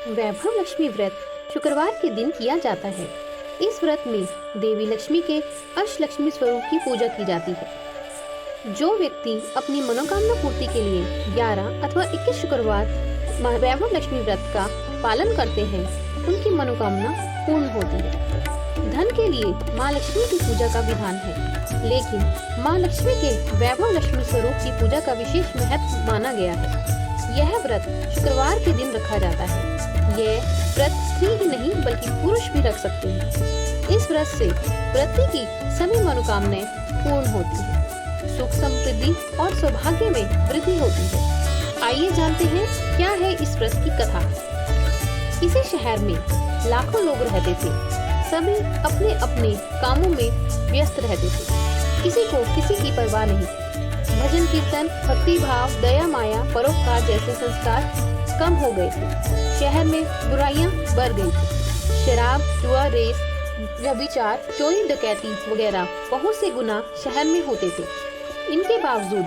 वैभव लक्ष्मी व्रत शुक्रवार के दिन किया जाता है। इस व्रत में देवी लक्ष्मी के अष्टलक्ष्मी स्वरूप की पूजा की जाती है। जो व्यक्ति अपनी मनोकामना पूर्ति के लिए 11 अथवा 21 शुक्रवार वैभव लक्ष्मी व्रत का पालन करते हैं, उनकी मनोकामना पूर्ण होती है। धन के लिए माँ लक्ष्मी की पूजा का विधान है, लेकिन माँ लक्ष्मी के वैभव लक्ष्मी स्वरूप की पूजा का विशेष महत्व माना गया है। यह व्रत शुक्रवार के दिन रखा जाता है। यह व्रत स्त्री ही नहीं बल्कि पुरुष भी रख सकते हैं। इस व्रत से व्रती की सभी मनोकामनाएं पूर्ण होती है, सुख समृद्धि और सौभाग्य में वृद्धि होती है। आइए जानते हैं क्या है इस व्रत की कथा। किसी शहर में लाखों लोग रहते थे। सभी अपने अपने कामों में व्यस्त रहते थे। किसी को किसी की परवाह नहीं। भजन कीर्तन, भक्ति भाव, दया माया, परोपकार जैसे संस्कार कम हो गए थे। शहर में बुराइयां बढ़ गई थी। शराब, जुआ, रेस, व्यभिचार, चोरी, डकैती वगैरह बहुत से गुनाह शहर में होते थे। इनके बावजूद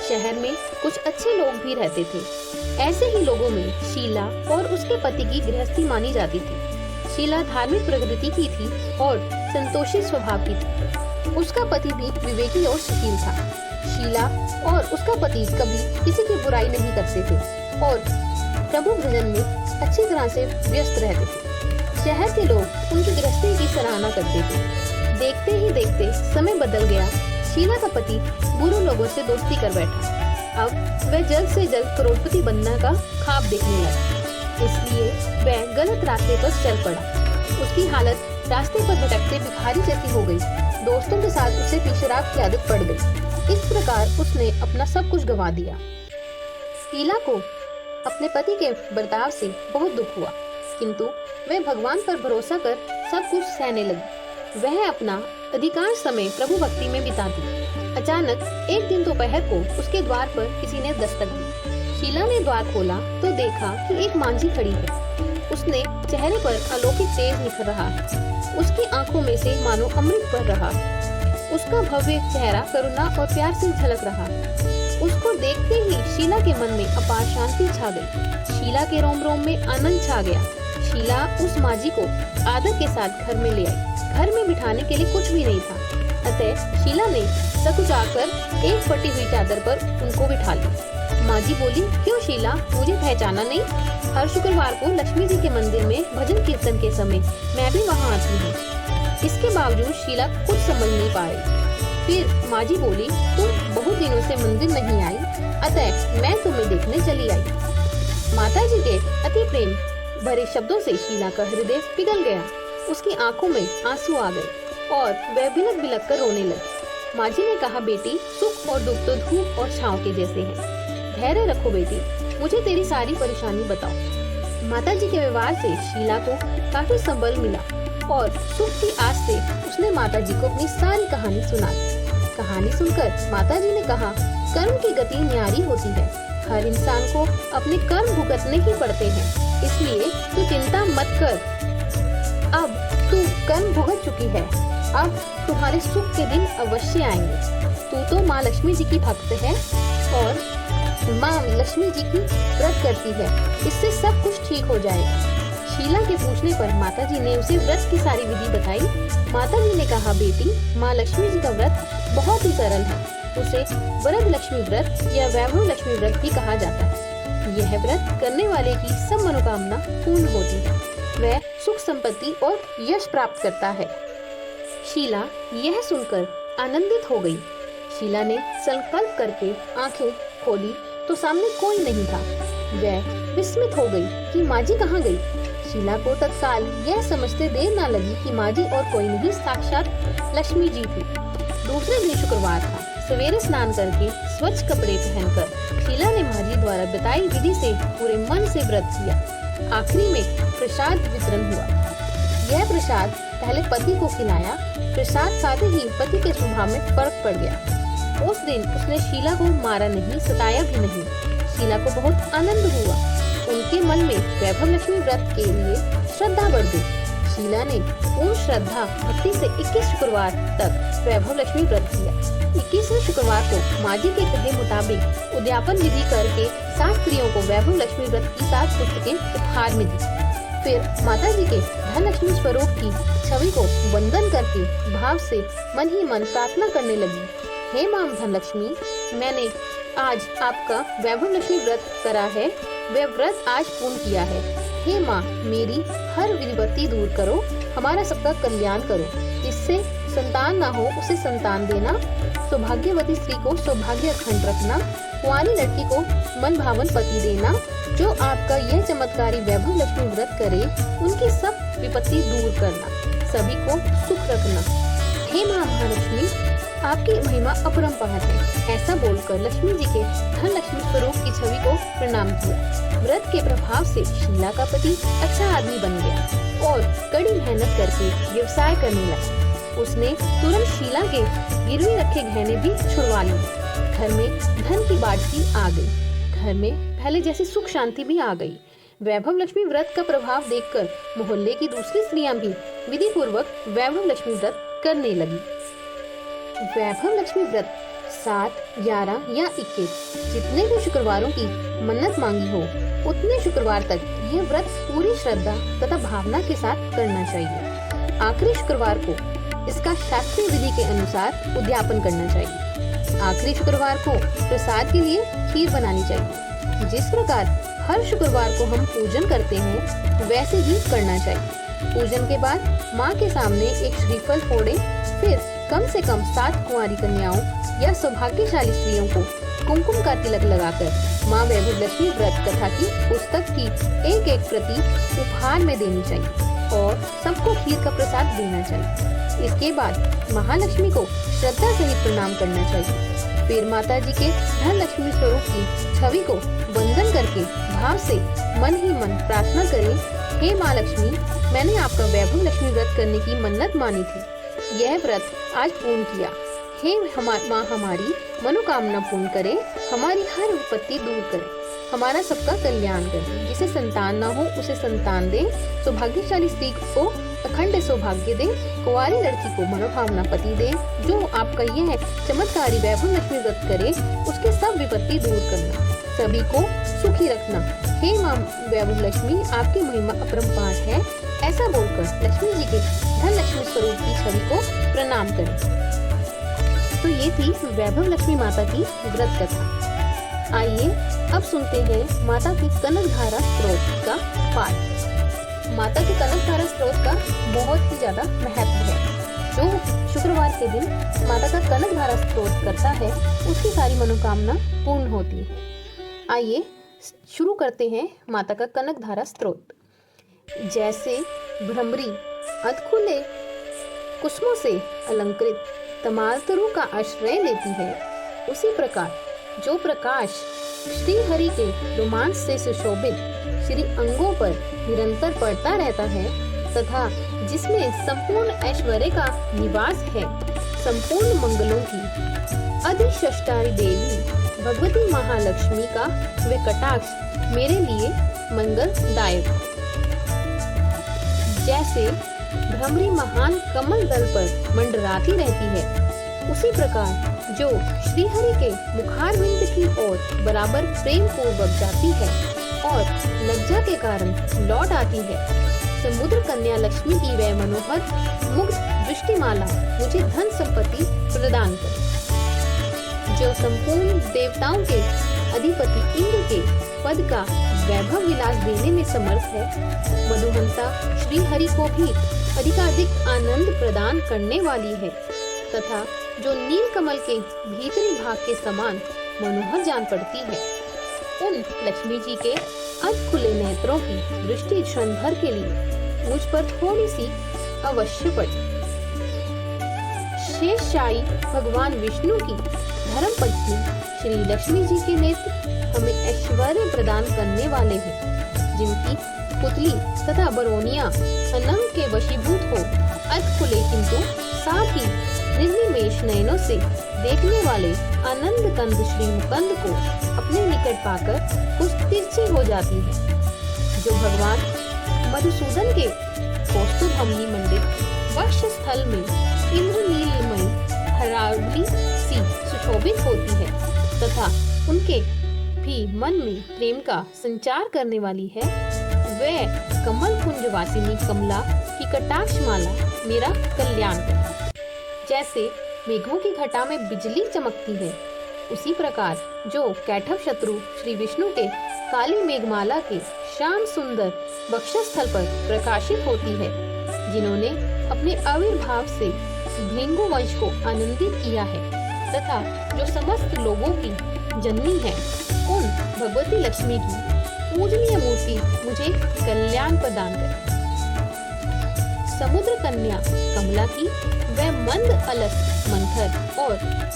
शहर में कुछ अच्छे लोग भी रहते थे। ऐसे ही लोगों में शीला और उसके पति की गृहस्थी मानी जाती थी। शीला धार्मिक प्रकृति की थी और संतोषी स्वभाव की थी। उसका पति भी विवेकी और शील था। शीला और उसका पति कभी किसी की बुराई नहीं करते थे और प्रभु भजन में अच्छी तरह से व्यस्त रहते थे। शहर के लोग उनकी गृहस्थी की सराहना करते थे। देखते ही देखते समय बदल गया। शीला का पति बुरे लोगों से दोस्ती कर बैठा। अब वह जल्द से जल्द करोड़पति बनने का ख्वाब देखने लगा, इसलिए वह गलत रास्ते पर चल पड़ा। उसकी हालत रास्ते पर भटकते भिखारी जैसी हो गई। दोस्तों के साथ उसे भी शराब की आदत पड़ गई। इस प्रकार उसने अपना सब कुछ गंवा दिया। शीला को अपने पति के बर्ताव से बहुत दुख हुआ, किंतु वह भगवान पर भरोसा कर सब कुछ सहने लगी। वह अपना अधिकांश समय प्रभु भक्ति में बिताती। अचानक एक दिन दोपहर को उसके द्वार पर किसी ने दस्तक दी। शीला ने द्वार खोला तो देखा कि एक मांझी खड़ी है। उसने चेहरे पर अलौकिक तेज निखर रहा है। उसकी आंखों में से मानो अमृत बह रहा है। उसका भव्य चेहरा करुणा और प्यार से झलक रहा है। उसको देखते ही शीला के मन में अपार शांति छा गई। शीला के रोम रोम में आनंद छा गया। शीला उस मांझी को आदर के साथ घर में ले आई। घर में बिठाने के लिए कुछ भी नहीं था, अतः शीला ने सकुचाकर एक फटी हुई चादर पर उनको बिठा लिया। मांझी बोली, क्यों शीला, मुझे पहचाना नहीं? हर शुक्रवार को लक्ष्मी जी के मंदिर में भजन कीर्तन के समय मैं भी वहाँ आती हूँ। इसके बावजूद शीला कुछ समझ नहीं पा रही। फिर मांझी बोली, तुम बहुत दिनों से मंदिर नहीं आई, अतः मैं तुम्हें देखने चली आई। माताजी के अति प्रेम भरे शब्दों से शीला का हृदय पिघल गया। उसकी आंखों में आंसू आ गए और वह बिलक बिलक कर रोने लगी। मांझी ने कहा, बेटी, सुख और दुख तो धूप और छांव के जैसे हैं। धैर्य रखो बेटी, मुझे तेरी सारी परेशानी बताओ। माताजी के व्यवहार से शीला को काफी संबल मिला और सुख की आस से उसने माताजी को अपनी सारी कहानी सुना दी। कहानी सुनकर माताजी ने कहा, कर्म की गति न्यारी होती है। हर इंसान को अपने कर्म भुगतने ही पड़ते हैं, इसलिए तू चिंता मत कर। अब तू कर्म भुगत चुकी है, अब तुम्हारे सुख के दिन अवश्य आएंगे। तू तो माँ लक्ष्मी जी की भक्त है और माँ लक्ष्मी जी की व्रत करती है, इससे सब कुछ ठीक हो जाएगा। शीला के पूछने पर माताजी ने उसे व्रत की सारी विधि बताई। माताजी ने कहा, बेटी, माँ लक्ष्मी जी का व्रत बहुत ही सरल है। उसे वरद लक्ष्मी व्रत या वैभव लक्ष्मी व्रत भी कहा जाता है। यह व्रत करने वाले की सब मनोकामना पूर्ण होती है। वह सुख संपत्ति और यश प्राप्त करता है। शीला यह सुनकर आनंदित हो गई। शीला ने संकल्प करके आंखें खोली तो सामने कोई नहीं था। वह विस्मित हो गई कि मांझी कहाँ गई। शीला को तत्काल यह समझते देर न लगी कि मांझी और कोई नहीं, साक्षात लक्ष्मी जी थी। दूसरे दिन शुक्रवार था। सवेरे स्नान करके स्वच्छ कपड़े पहनकर शीला ने मांझी द्वारा बताई विधि से पूरे मन से व्रत किया। आखिरी में प्रसाद वितरण हुआ। यह प्रसाद पहले पति को खिलाया। प्रसाद खाते ही पति के स्वभाव में फर्क पड़ गया। उस दिन उसने शीला को मारा नहीं, सताया भी नहीं। शीला को बहुत आनंद हुआ। उनके मन में वैभव लक्ष्मी व्रत के लिए श्रद्धा बढ़ गई। शीला ने पूर्ण श्रद्धा भक्ति से 21 शुक्रवार तक वैभव लक्ष्मी व्रत किया। 21वें शुक्रवार को मांझी के कहे मुताबिक उद्यापन विधि करके 7 स्त्रियों को वैभव लक्ष्मी व्रत की 7 पुस्तकें उपहार में दी। फिर माता जी के धनलक्ष्मी स्वरूप की छवि को वंदन करके भाव से मन ही मन प्रार्थना करने लगी। हे मां धनलक्ष्मी, मैंने आज आपका वैभव लक्ष्मी व्रत करा है, वह व्रत आज पूर्ण किया है। हे माँ, मेरी हर विपत्ति दूर करो, हमारा सबका कल्याण करो। जिससे संतान ना हो उसे संतान देना, सौभाग्यवती स्त्री को सौभाग्य अखंड रखना, कुंवारी लड़की को मन भावन पति देना। जो आपका यह चमत्कारी वैभव लक्ष्मी व्रत करे, उनकी सब विपत्ति दूर करना, सभी को सुख रखना। हे माँ महालक्ष्मी, आपकी महिमा अपरंपार है। ऐसा बोलकर लक्ष्मी जी के धन लक्ष्मी स्वरूप की छवि को प्रणाम किया। व्रत के प्रभाव से शीला का पति अच्छा आदमी बन गया और कड़ी मेहनत करके व्यवसाय करने लगा। उसने तुरंत शीला के गिरवी रखे गहने भी छुड़वा लिए। घर में धन की बाढ़ी आ गई। घर में पहले जैसी सुख शांति भी आ गई। वैभव लक्ष्मी व्रत का प्रभाव देखकर मोहल्ले की दूसरी स्त्रियां भी विधि पूर्वक वैभव लक्ष्मी व्रत करने लगी। वैभव लक्ष्मी व्रत 7, 11 या 21 जितने भी शुक्रवारों की मन्नत मांगी हो, उतने शुक्रवार तक यह व्रत पूरी श्रद्धा तथा भावना के साथ करना चाहिए। आखिरी शुक्रवार को इसका शास्त्रीय विधि के अनुसार उद्यापन करना चाहिए। आखिरी शुक्रवार को प्रसाद के लिए खीर बनानी चाहिए। जिस प्रकार हर शुक्रवार को हम पूजन करते हैं, वैसे ही करना चाहिए। पूजन के बाद माँ के सामने एक श्रीफल फोड़े, फिर कम से कम 7 कुंवारी कन्याओं या सौभाग्यशाली स्त्रियों को कुमकुम का तिलक लगाकर माँ वैभव लक्ष्मी व्रत कथा की पुस्तक की एक प्रति उपहार में देनी चाहिए और सबको खीर का प्रसाद देना चाहिए। इसके बाद महालक्ष्मी को श्रद्धा सहित प्रणाम करना चाहिए। फिर माता जी के धन लक्ष्मी स्वरूप की छवि को वंदन करके भाव से मन ही मन प्रार्थना करें, हे माँ लक्ष्मी, मैंने आपका वैभव लक्ष्मी व्रत करने की मन्नत मानी थी, यह व्रत आज पूर्ण किया। हे माँ, हमारी मनोकामना पूर्ण करे, हमारी हर विपत्ति दूर करे, हमारा सबका कल्याण करे। जिसे संतान ना हो उसे संतान दे, सौभाग्यशाली स्त्री को अखंड सौभाग्य दे, कुंवारी लड़की को मनोकामना पति दे। जो आपका यह चमत्कारी वैभव लक्ष्मी व्रत करे, उसके सब विपत्ति दूर करना, सभी को सुखी रखना। हे माँ वैभव लक्ष्मी, आपकी महिमा अपरंपार है। ऐसा बोलकर लक्ष्मी जी के धन लक्ष्मी स्वरूप की छवि को प्रणाम करें। तो ये थी वैभव लक्ष्मी माता की व्रत कथा। आइए अब सुनते हैं माता की कनकधारा स्त्रोत का पाठ। माता के कनकधारा स्त्रोत का बहुत ही ज्यादा महत्व है। जो शुक्रवार के दिन माता का कनकधारा स्त्रोत करता है, उसकी सारी मनोकामना पूर्ण होती है। आइए शुरू करते हैं माता का कनकधारा स्त्रोत। जैसे भ्रमरी अधखुले कुसुमों से अलंकृत तमालतरु का आश्रय लेती है, उसी प्रकार जो प्रकाश श्री हरि के रोमांच से सुशोभित श्री अंगों पर निरंतर पड़ता रहता है तथा जिसमें संपूर्ण ऐश्वर्य का निवास है, संपूर्ण मंगलों की अधिष्ठात्री देवी भगवती महालक्ष्मी का वे कटाक्ष मेरे लिए मंगलदायक। जैसे भ्रमरी महान कमल दल पर मंडराती रहती है, उसी प्रकार जो श्रीहरि के मुखारविंद की ओर बराबर प्रेम पूर्वक जाती है और लज्जा के कारण लौट आती है, समुद्र कन्या लक्ष्मी की वह मनोहर मुग्ध दृष्टिमाला मुझे धन संपत्ति प्रदान करे। जो संपूर्ण देवताओं के अधिपति इंद्र के पद का वैभव विलास देने में समर्थ है, मधुहंता श्री हरि को भी अधिकाधिक आनंद प्रदान करने वाली है तथा जो नील कमल के भीतरी भाग के समान मनोहर जान पड़ती है। उन लक्ष्मी जी के अध खुले नेत्रों की दृष्टि क्षण भर के लिए मुझ पर थोड़ी सी अवश्य पड़ी। शेषशायी भगवान विष्णु की धर्म पत्नी श्री लक्ष्मी जी के नेत्र हमें ऐश्वर्य प्रदान करने वाले हैं, जिनकी पुतली तथा बरौनिया अनंग के वशीभूत हो, अध खुले किंतु साथ ही निर्निमेष नयनों से देखने वाले आनंद कंद श्री मुकंद को अपने निकट पाकर कुछ तिरछी हो जाती है। जो भगवान मधुसूदन के कौस्तुभमणि मंडित वक्ष स्थल में इंद्रनीलमयी हरावली सी सुशोभित होती है तथा उनके भी मन में प्रेम का संचार करने वाली है, वह कमल कुंज वासिनी कमला की कटाक्ष माला मेरा कल्याण कर। जैसे मेघों की घटा में बिजली चमकती है, उसी प्रकार जो कैठव शत्रु श्री विष्णु के काली मेघमाला के श्याम सुंदर वक्षस्थल पर प्रकाशित होती है, जिन्होंने अपने आविर्भाव से भृंगु वंश को आनंदित किया है तथा जो समस्त लोगों की जननी है, उन भगवती लक्ष्मी की पूजनीय मूर्ति मुझे कल्याण प्रदान करे। समुद्र कन्या कमला की वह मंद अलस मंथर और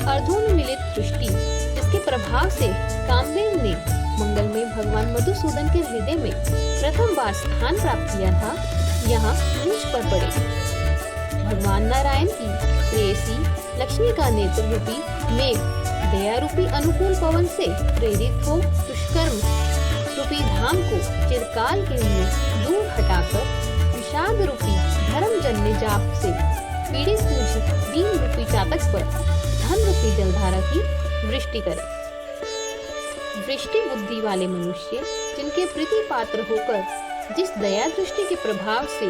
अर्धोन्मिलित दृष्टि, जिसके प्रभाव से कामदेव ने मंगलमय भगवान मधुसूदन के हृदय में प्रथम बार स्थान प्राप्त किया था, यहाँ मुझ पर पड़े। भगवान नारायण की प्रेयसी लक्ष्मी का नेत्र रूपी मेघ दया रूपी अनुकूल पवन से प्रेरित हो दुष्कर्म रूपी धाम को चिरकाल के लिए दूर हटाकर विषाद रूपी धर्म जन्य जाप से पीड़ित मुझे दीन रूपी चातक पर धन रूपी जलधारा की वृष्टि करे। वृष्टि बुद्धि वाले मनुष्य जिनके प्रीति पात्र होकर जिस दया दृष्टि के प्रभाव से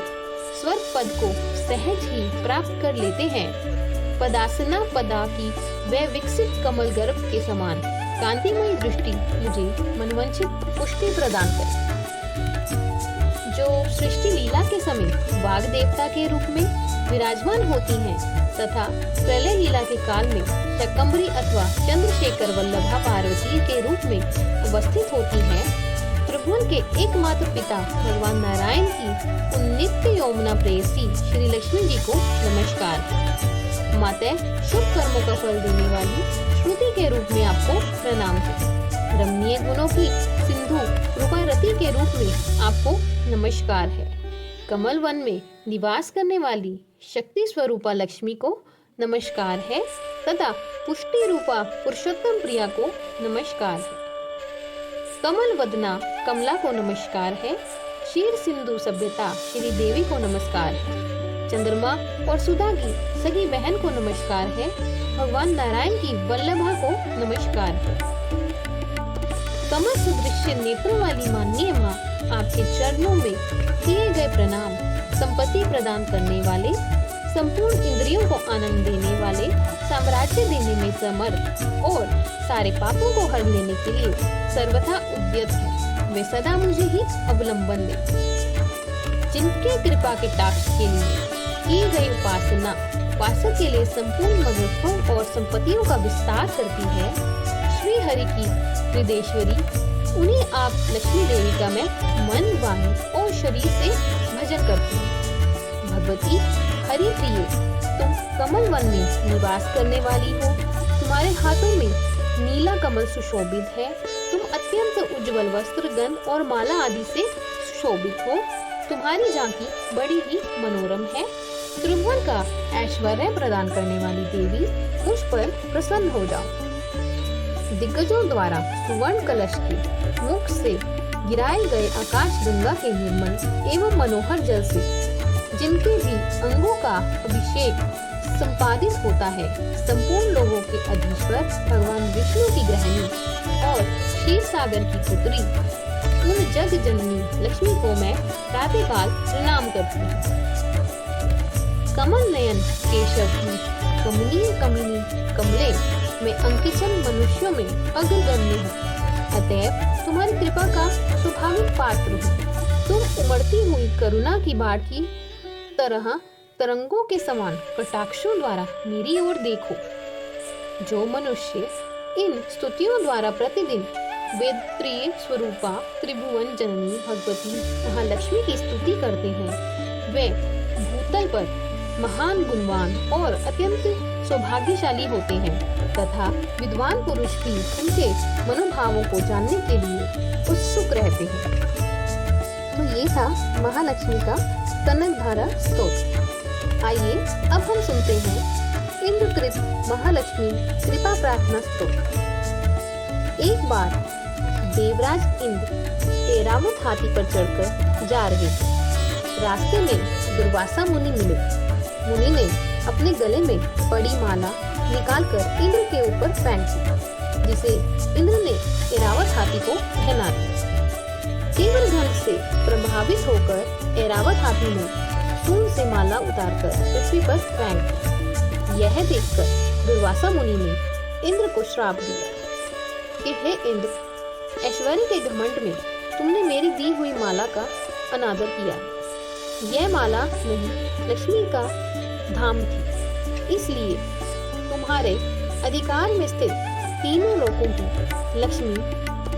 स्वर्ग पद को सहज ही प्राप्त कर लेते हैं, पदासना पदा की वह विकसित कमल गर्भ के समान कांतिमयी दृष्टि मुझे मनवंचित पुष्टि प्रदान करे। जो सृष्टि लीला के समय वाग देवता के रूप में विराजमान होती हैं तथा प्रलय लीला के काल में शकंभरी अथवा चंद्रशेखर वल्लभा पार्वती के रूप में उपस्थित होती हैं, त्रिभुवन के एकमात्र पिता भगवान नारायण की उन नित्य यौमना प्रेयसी श्री लक्ष्मी जी को नमस्कार। माता शुभ कर्मों का फल देने वाली श्रुति के रूप में आपको प्रणाम है। रमणीय गुणों की सिंधु रूपारती के रूप में आपको नमस्कार है। कमल वन में निवास करने वाली शक्ति स्वरूपा लक्ष्मी को नमस्कार है तथा पुष्टि रूपा पुरुषोत्तम प्रिया को नमस्कार है। कमल वदना कमला को नमस्कार है। क्षीर सिंधु सभ्यता श्री देवी को नमस्कार है। चंद्रमा और सुधा की सगी बहन को नमस्कार है। भगवान नारायण की वल्लभा को नमस्कार है। कमल सदृश्य नेत्रों वाली माननीय माँ, आपके चरणों में किए गए प्रणाम। संपत्ति प्रदान करने वाले, संपूर्ण इंद्रियों को आनंद देने वाले, साम्राज्य देने में समर्थ और सारे पापों को हर लेने के लिए सर्वथा उद्यत है, वे सदा मुझे ही अवलंबन दे। जिनके कृपा के टाक्ष के लिए की गई उपासना उपासक के लिए संपूर्ण मनुष्यों और संपत्तियों का विस्तार करती है, श्री हरि की हृदयेश्वरी, उन्हें आप लक्ष्मी देवी का मैं मन, वाणी और शरीर से भजन करती हूँ। भगवती हरि प्रिय, तुम कमल वन में निवास करने वाली हो। तुम्हारे हाथों में नीला कमल सुशोभित है। तुम अत्यंत उज्जवल वस्त्र, गंध और माला आदि से सुशोभित हो। तुम्हारी झांकी बड़ी ही मनोरम है। त्रिभुवन का ऐश्वर्य प्रदान करने वाली देवी, मुझ पर प्रसन्न हो जाओ। दिग्गजों द्वारा सुवर्ण कलश के मुख से गिराए गए आकाश गंगा के निर्मल एवं मनोहर जल से जिनके भी अंगों का अभिषेक संपादित होता है, संपूर्ण लोगों के अधीश्वर भगवान विष्णु की गृहिणी और क्षीर सागर की पुत्री उन जग जननी लक्ष्मी को मैं प्रातःकाल प्रणाम करती हूँ। कमल नयन केशव की कमनीय कमिनी कमले में अंकिचन मनुष्यों में अग्रगण्य है। अतएव तुम्हारी कृपा का स्वाभाविक पात्र हूँ। तुम उमड़ती हुई करुणा की बाढ़ की तरह तरंगों के समान कटाक्षों द्वारा मेरी ओर देखो। जो मनुष्य इन स्तुतियों द्वारा प्रतिदिन वेद प्रिय स्वरूपा त्रिभुवन जननी भगवती महालक्ष्मी की स्तुति करते हैं, वे भूतल पर महान गुणवान और अत्यंत सौभाग्यशाली होते हैं तथा विद्वान पुरुष भी उनके मनोभावों को जानने के लिए उत्सुक रहते हैं। तो ये था महालक्ष्मी का कनकधारा स्तोत्र। आइए अब हम सुनते हैं इंद्रकृत महालक्ष्मी कृपा प्रार्थना स्तोत्र। एक बार देवराज इंद्र ऐरावत हाथी पर चढ़कर जा रहे थे। रास्ते में दुर्वासा मुनि मिले। मुनि ने अपने गले में पड़ी माला निकालकर इंद्र के ऊपर फेंक दी, जिसे इंद्र ने ऐरावत हाथी को पहना दी। तीव्र ध्वनि से प्रभावित होकर ऐरावत हाथी ने सूंड से माला उतारकर पृथ्वी पर फेंक दी। यह देखकर दुर्वासा मुनि ने इंद्र को श्राप दिया कि हे इंद्र, ऐश्वर्य के घमंड में तुमने मेरी दी हुई माला का अनादर किया। यह माला नहीं, लक्ष्मी का धाम थी, इसलिए तुम्हारे अधिकार में स्थित तीनों लोकों की लक्ष्मी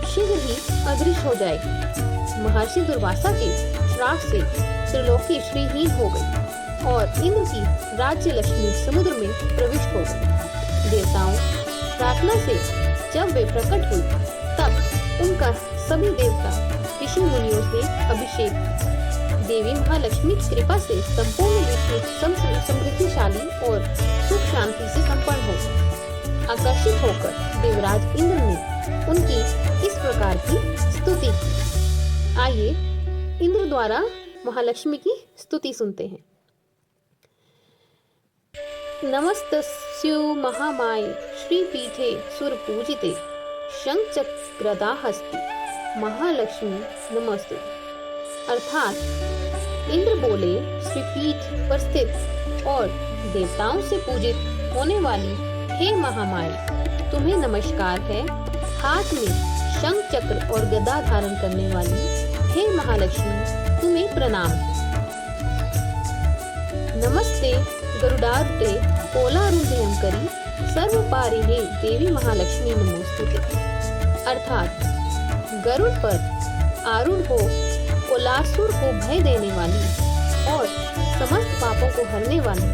शीघ्र ही अदृश्य हो जाएगी। महर्षि दुर्वासा के श्राप से त्रिलोकी श्रीहीन हो गई और इंद्र की राज्य लक्ष्मी समुद्र में प्रविष्ट हो गई। देवताओं प्रार्थना से जब वे प्रकट हुई तब उनका सभी देवता ऋषि मुनियों से अभिषेक किया। देवी महालक्ष्मी की कृपा से संपूर्ण विश्व समृद्धिशाली और सुख शांति से संपन्न हो गया। आकर्षित होकर देवराज इंद्र ने उनकी इस प्रकार की स्तुति की। आइए इंद्र द्वारा महालक्ष्मी की स्तुति सुनते हैं। नमस्तस्यु महामाये श्रीपीठे सुरपूजिते शंखचक्रदाहस्ति महालक्ष्मी नमस्ते। अर्थात इंद्र बोले, श्रीपीठ पर स्थित और देवताओं से पूजित होने वाली हे महामाये, तुम्हें नमस्कार है। हाथ में शंख चक्र और गदा धारण करने वाली हे महालक्ष्मी, तुम्हें प्रणाम है। नमस्ते गरुडारूढे कोलारूढयंकरी सर्वपारिणे देवी महालक्ष्मी नमोस्तुते। अर्थात गरुड़ पर आरूढ़ हो कोलासुर को भय देने वाली और समस्त पापों को हरने वाली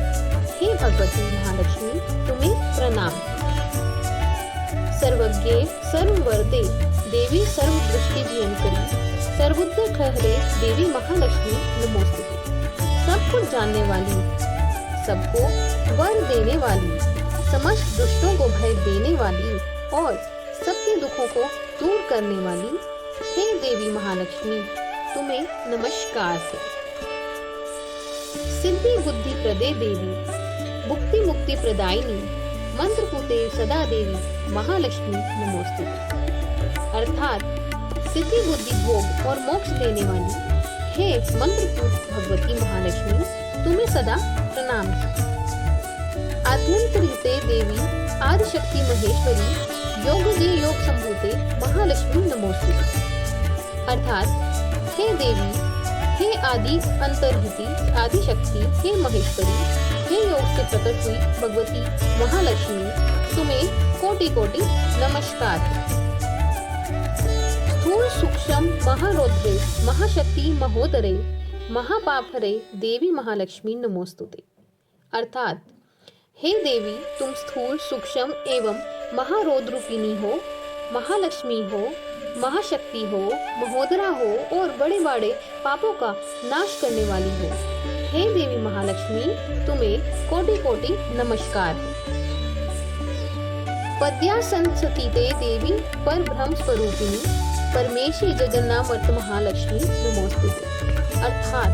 हे भगवती महालक्ष्मी, तुम्हें प्रणाम। सर्वज्ञे सर्ववरदे देवी सर्वदृष्टि भयंकरी सर्वोद्धारकरे देवी महालक्ष्मी नमोस्तुते। सब कुछ जानने वाली, सबको वर देने वाली, समस्त दुष्टों को भय देने वाली और सबके दुखों को दूर करने वाली हे देवी महालक्ष्मी, तुम्हें नमस्कार है। सिद्धि बुद्धि प्रदे देवी, भुक्ति मुक्ति प्रदायिनी, मंत्र पुते सदा देवी महालक्ष्मी नमोस्तुते। अर्थात सिद्धि बुद्धि भोग और मोक्ष देने वाली हे मंत्रपूत भगवती महालक्ष्मी, तुम्हें सदा प्रणाम है। आद्यंतरिते देवी आदिशक्ति महेश्वरी योग दे योग संभूते महालक्ष्मी नमोस्तुते। अर्थात हे देवी, हे आदि अंतर्हिति आदिशक्ति, हे महेश्वरी, हे योग से प्रकट हुई भगवती महालक्ष्मी, तुम्हें कोटि कोटि नमस्कार है। स्थूल सूक्ष्म महारौद्रे महाशक्ति महोदरे महापापहरे देवी महालक्ष्मी नमोस्तुते। अर्थात हे देवी, तुम स्थूल सूक्ष्म एवं महारौद्रूपिणी हो, महालक्ष्मी हो, महाशक्ति हो, महोदरा हो और बड़े बड़े पापों का नाश करने वाली हो। हे देवी महालक्ष्मी, तुम्हें कोटि कोटि नमस्कार है। पद्यासनसतीते देवी परब्रह्म स्वरूपिणी परमेशी जगन्नामर्त महालक्ष्मी नमोस्तुते। अर्थात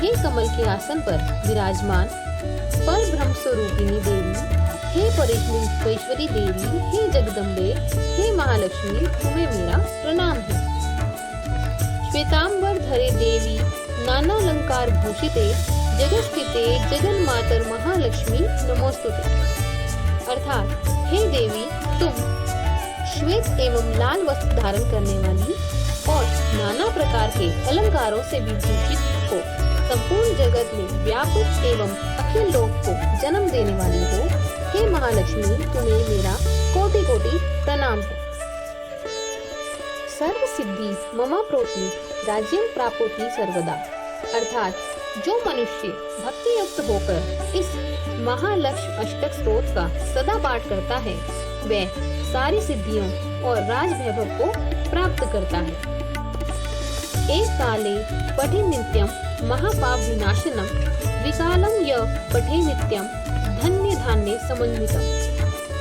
हे कमल के आसन पर विराजमान परब्रह्म स्वरूपिणी देवी, हे परमेश्वरी देवी, हे जगदम्बे, हे महालक्ष्मी, तुम्हें मेरा प्रणाम है। श्वेतांबर धरे देवी नाना अलंकार भूषिते जगस्थिते जगन्मातर महालक्ष्मी नमोस्तुते। अर्थात हे देवी, तुम श्वेत एवं लाल वस्त्र धारण करने वाली और नाना प्रकार के अलंकारों से विभूषित हो, संपूर्ण जगत में व्यापक एवं अखिल लोक को जन्म देने वाली हो, हे महालक्ष्मी, तुम्हें मेरा कोटि कोटि प्रणाम है। सर्व सिद्धि ममा प्रोति राज्यं प्राप्नोति सर्वदा। अर्थात जो मनुष्य भक्ति युक्त होकर इस महालक्ष्मी अष्टक स्तोत्र का सदा पाठ करता है, वह सारी सिद्धियों और राज वैभव को प्राप्त करता है। एक काले पठे नित्यम महापाप विनाशनम विकालम य पठे नित्यम धन्य धान्य समन्वितम।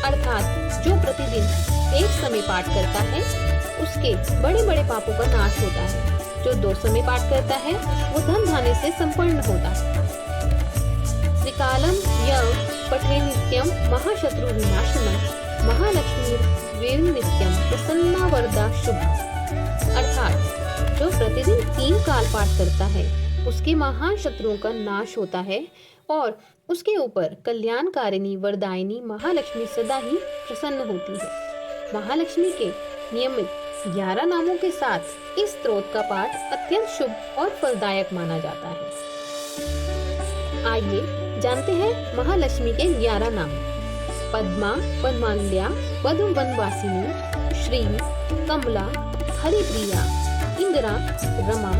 अर्थात जो प्रतिदिन एक समय पाठ करता है, उसके बड़े बड़े पापों का नाश होता है। जो 2 समय पाठ करता है, वो धन धान्य से संपन्न होता है। त्रिकालम य पठे नित्यम महाशत्रु विनाशनम महालक्ष्मी वेद नित्यम प्रसन्ना वरदा शुभ। अर्थात जो प्रतिदिन 3 काल पाठ करता है उसके महान शत्रुओं का नाश होता है और उसके ऊपर कल्याणकारिणी वरदायिनी महालक्ष्मी सदा ही प्रसन्न होती है। महालक्ष्मी के नियमित 11 नामों के साथ इस स्तोत्र का पाठ अत्यंत शुभ और फलदायक माना जाता है। आइए जानते हैं महालक्ष्मी के 11 नाम। पद्मा, पद्माल्या, पद्म वनवासिनी, श्री, कमला, हरिप्रिया, इंदिरा, रमा,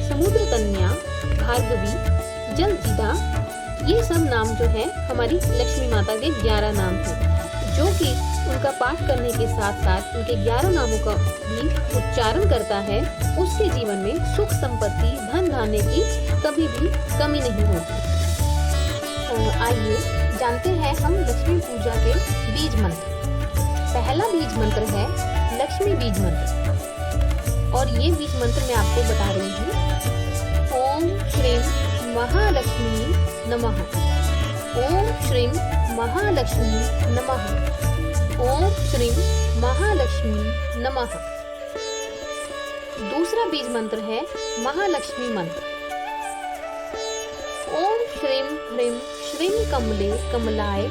समुद्र कन्या, भार्गवी, जलजीदा, ये सब नाम जो है हमारी लक्ष्मी माता के 11 नाम हैं, जो कि उनका पाठ करने के साथ साथ उनके 11 नामों का भी उच्चारण करता है, उसके जीवन में सुख संपत्ति धन धान्य की कभी भी कमी नहीं होती। आइए जानते हैं हम लक्ष्मी पूजा के बीज मंत्र। पहला बीज मंत्र है लक्ष्मी बीज मंत्र और ये बीज मंत्र मैं आपको बता रही हूँ। ओम श्रीं महालक्ष्मी नमः। ओम श्रीं महालक्ष्मी नमः। ओम श्रीं महालक्ष्मी नमः। दूसरा बीज मंत्र है महालक्ष्मी मंत्र। ओम श्रीं ह्रीं श्रीं कमले कमलाय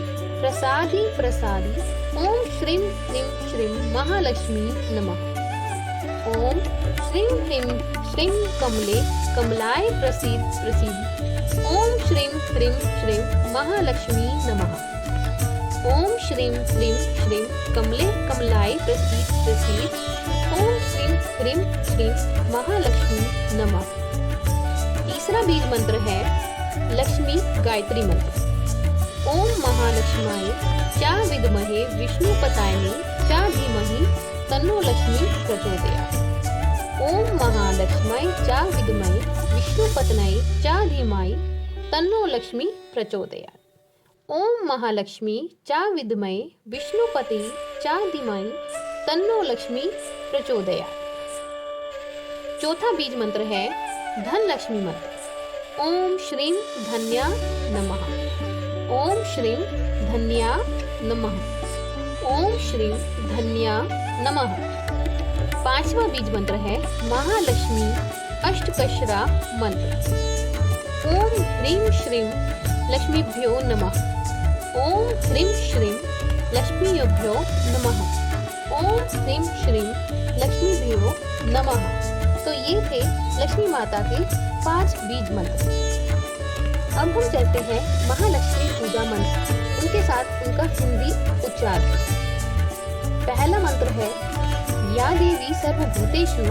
प्रसादी प्रसादी। ओम श्रीं ह्रीं श्रीं महालक्ष्मी नमः। ओम श्रीं ह्रीं श्रीं कमले कमलाय प्रसीद प्रसीद। ओम श्रीं ह्रीं श्रीं महालक्ष्मी नमः। ओम श्रीं ह्रीं श्रीं कमले कमलाय प्रसीद प्रसीद। ओम श्रीं ह्रीं श्रीं महालक्ष्मी नमः। तीसरा बीज मंत्र है लक्ष्मी गायत्री मंत्र। ओम महालक्ष्माय चा विद्महे विष्णुपताये चा धीमहि तन्नो लक्ष्मी प्रचोदयात्। ओम महालक्ष्माय चा विद्महे विष्णुपत्न्यै चा धीमहि तन्नो लक्ष्मी प्रचोदयात्। ओम महालक्ष्मी चा विद्महे विष्णुपते चा धीमहि तन्नो लक्ष्मी प्रचोदयात्। चौथा बीज मंत्र है धन लक्ष्मी मंत्र। ओम श्रीं धन्या नमः। ओम श्रीं धन्या नमः। ओम श्रीं धन्या नमः। पांचवा बीज मंत्र है महालक्ष्मी अष्टकशरा मंत्र। ओम ह्रीं श्रीं लक्ष्मीभ्यो नमः। ओम ह्रीं श्रीं लक्ष्मीभ्यो नमः। ओम ह्रीं श्रीं लक्ष्मीभ्यो नमः। तो ये थे लक्ष्मी माता के 5 बीज मंत्र। अब हम चलते हैं महालक्ष्मी पूजा मंत्र, उनके साथ उनका हिंदी उच्चारण। पहला मंत्र है या देवी सर्वभूतेषु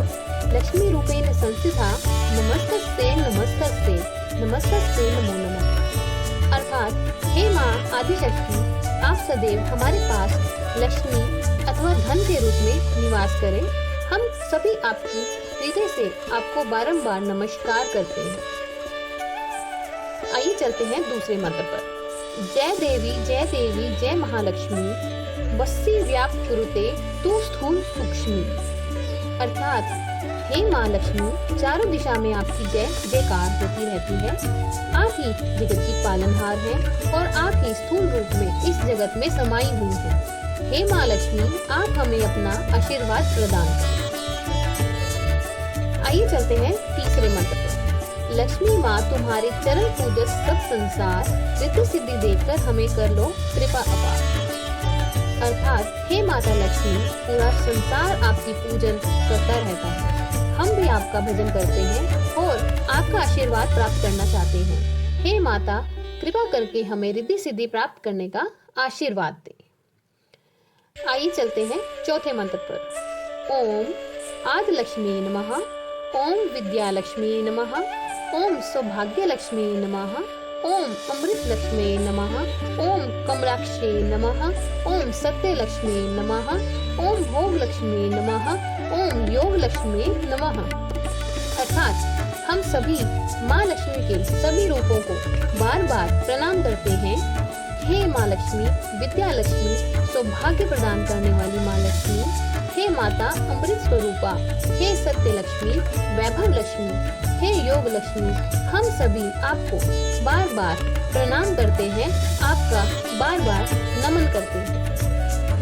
लक्ष्मी रूपेण संस्थिता नमस्तस्ते नमस्तस्ते नमस्तस्ते नमो नमः। अर्थात हे माँ आदिशक्ति, आप सदैव हमारे पास लक्ष्मी अथवा धन के रूप में निवास करें। हम सभी आपकी हृदय से आपको बारंबार नमस्कार करते हैं। आइए चलते हैं दूसरे मंत्र पर। जय देवी जय महालक्ष्मी वस्सी व्याप्त कुरुते तू स्थूल सूक्ष्मी। अर्थात हे माँ लक्ष्मी, चारों दिशा में आपकी जय जयकार होती रहती है। आप ही जगत की पालनहार हैं और आप ही स्थूल रूप में इस जगत में समाई हुई हैं। हे माँ लक्ष्मी, आप हमें अपना आशीर्वाद प्रदान करें। आइए चलते हैं तीसरे मंत्र पर। लक्ष्मी माँ, तुम्हारे चरण पूजक सब संसार रिद्धि सिद्धि देकर हमें कर लो कृपा अपार। अर्थात हे माता लक्ष्मी, पूरा संसार आपकी पूजन करता रहता है। हम भी आपका भजन करते हैं और आपका आशीर्वाद प्राप्त करना चाहते हैं। हे माता, कृपा करके हमें रिद्धि सिद्धि प्राप्त करने का आशीर्वाद दें। आइए चलते हैं चौथे मंत्र पर। ओम आदि लक्ष्मी नमः। ओम विद्या लक्ष्मी नमः। ओम सौभाग्य लक्ष्मी नमः। ओम अमृत लक्ष्मी नमः। ओम कमलाक्षे नमः। ओम सत्य लक्ष्मी नमः। ओम भोग लक्ष्मी नमः। ओम योग लक्ष्मी नमः। अर्थात हम सभी माँ लक्ष्मी के सभी रूपों को बार बार प्रणाम करते हैं। हे माँ लक्ष्मी, विद्या लक्ष्मी, सौभाग्य प्रदान करने वाली माँ लक्ष्मी, हे माता अमृत स्वरूपा, हे सत्य लक्ष्मी, वैभव लक्ष्मी, हे योग लक्ष्मी, हम सभी आपको बार बार प्रणाम करते हैं, आपका बार बार नमन करते हैं।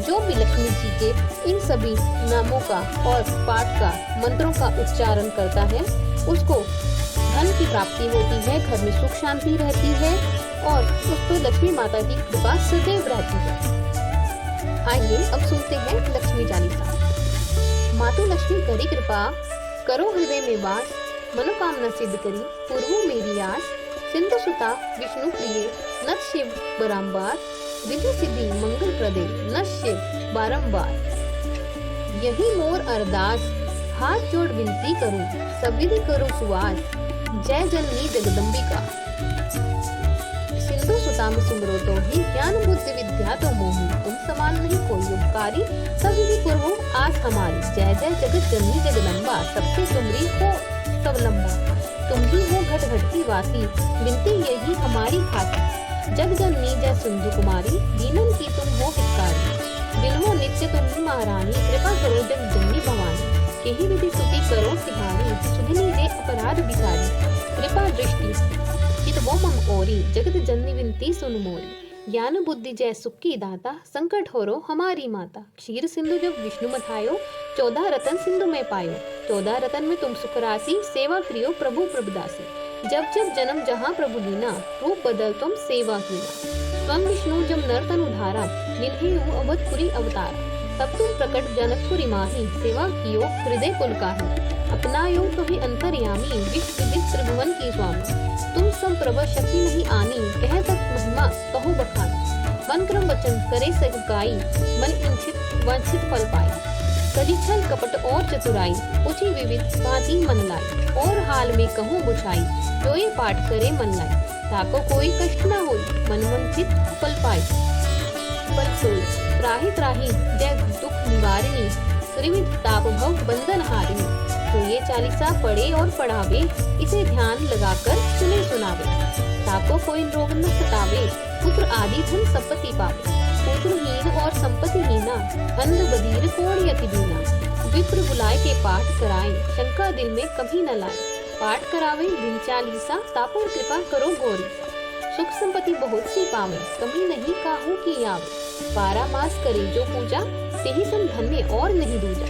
जो भी लक्ष्मी जी के इन सभी नामों का और पाठ का मंत्रों का उच्चारण करता है उसको धन की प्राप्ति होती है, घर में सुख शांति रहती है और उस पर लक्ष्मी माता की कृपा सदैव रहती है। आइए अब सुनते हैं लक्ष्मी चालीसा। मातु लक्ष्मी करी कृपा, करो हृदय में वास, मनोकामना सिद्ध करी पूर्वो मेरी आस। सिंधु सुता विष्णु प्रिय, नत शिव बारंबार, रिद्धि सिद्धि मंगल प्रदे, नत शिव बारंबार। यही मोर अरदास, हाथ जोड़ विनती करूं, सब विधि करो सुवास, जय जननी जगदम्बिका। सिंधु सुता में सुमरो तो ही, ज्ञान बुद्धि विद्या तो मोही, तुम समान नहीं कोई उपकारी, सब विधि पूर्वो आस हमारी। जय जय जगत जननी जगदम्बा, सबसे तुमरी हो सब लंबा। तुम ही हो घट घट की वासी, विनती यही हमारी खाती। जग जननी जय सिंधु कुमारी, दीनन की तुम हो हितकारी। बिलवो नित्य तुम ही महारानी, कृपा करो जग जननी भवानी। केहि विधि स्तुति करो तिहारी, सुधनी जे अपराध बिसारी। कृपा दृष्टि चित वो मम ओरी, जगत जननी विनती सुन मोरी। ज्ञान बुद्धि जय सुख की दाता, संकट होरो हमारी माता। क्षीर सिंधु जब विष्णु मथायो, 14 रतन सिंधु में पायो। 14 रतन में तुम सुख राशि, सेवा क्रियो प्रभु प्रभुदासी। जब जब जन्म जहाँ प्रभु लीना, रूप बदल तुम सेवा कीना। स्वयं विष्णु जब नर तन उधारा, निन्हे अवधपुरी अवतारा। तब तुम प्रकट जनकपुरी माही, सेवा कियो हृदय पुलकाही। अपनायो तो ही अंतर्यामी, विश्व विदित त्रिभुवन की स्वामी। तुम सब प्रभा शक्ति नहीं आनी, कह तक महिमा कहो बखानी। मन क्रम वचन करे सगाई, मन इंछित वांछित फल पाई। करी छल कपट और चतुराई, पूछी विविध भांति मन लाई। और हाल में कहूँ बुझाई, जो ये पाठ करे मन लाई। ताको कोई कष्ट न होई, मन वंचित फल पाई। पर सोई त्राहि त्राहि जय दुख निवारिणी, त्रिविध ताप भव बंधन हारिणी। तो ये चालीसा पढ़े और पढ़ावे, इसे ध्यान लगाकर सुने सुनावे। ताको कोई रोग न सतावे, पुत्र आदि धन संपत्ति पावे। पुत्रहीन और संपत्तिहीना, अंध बधिर कोढ़ यति दीना। विप्र बुलाए के पाठ कराए, शंका दिल में कभी न लाए। पाठ करावे दिन चालीसा, तापर कृपा करो गौरी। सुख संपत्ति बहुत सी पावे, कमी नहीं काहू की आवे। 12 मास करे जो पूजा, तेहि सम धन्य और नहीं दूजा।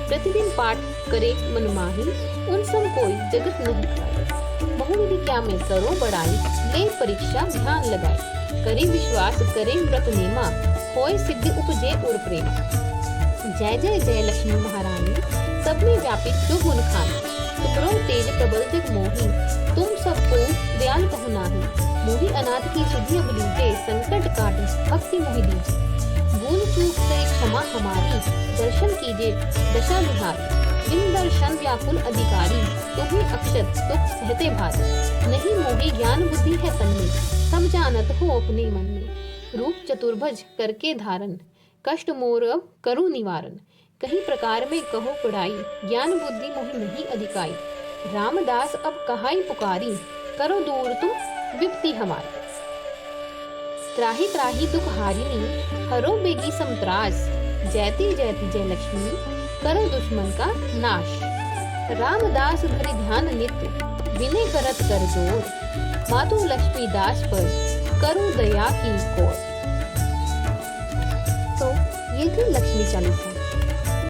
प्रतिदिन पाठ करे मन माही, उन सम कोई जगत नहीं खाए। बहुविधि क्या में करो बड़ाई, ले परीक्षा ध्यान लगाए। करे विश्वास करे व्रत नेमा, होय सिद्धि उपजे उर प्रेम। जय जय जय लक्ष्मी महारानी, सब में व्यापित जो गुण खानी। तुमरो तेज प्रबल जग मोही, तुम सबको दयाल कहु नाही। मोही अनाथ की सुधि अब लीजे, संकट काटे भक्ति मोहि दीजे। भूल चूक से क्षमा हमारी, दर्शन कीजिए दशा निहारी। बिन दर्शन व्याकुल अधिकारी, तुम्हें अक्षत दुख सहते भारी। नहीं मोहि ज्ञान बुद्धि है तन में, सब जानत हो अपने मन में। रूप चतुर्भुज करके धारण, कष्ट मोर अब करूं निवारण। कहीं प्रकार में कहो पढ़ाई, ज्ञान बुद्धि मोहि नहीं अधिकाई। रामदास अब कहाई पुकारी, करो दूर तुम विपत्ति हमारी। त्राहि त्राहि दुख हारिणी, हरो बेगी समत्रास। जयति जयति जय लक्ष्मी, करो दुश्मन का नाश। रामदास धरि ध्यान नित्य, विनय करत कर जोर। मातु लक्ष्मी दास पर, करो दया की कोर। तो ये थी लक्ष्मी चालीसा।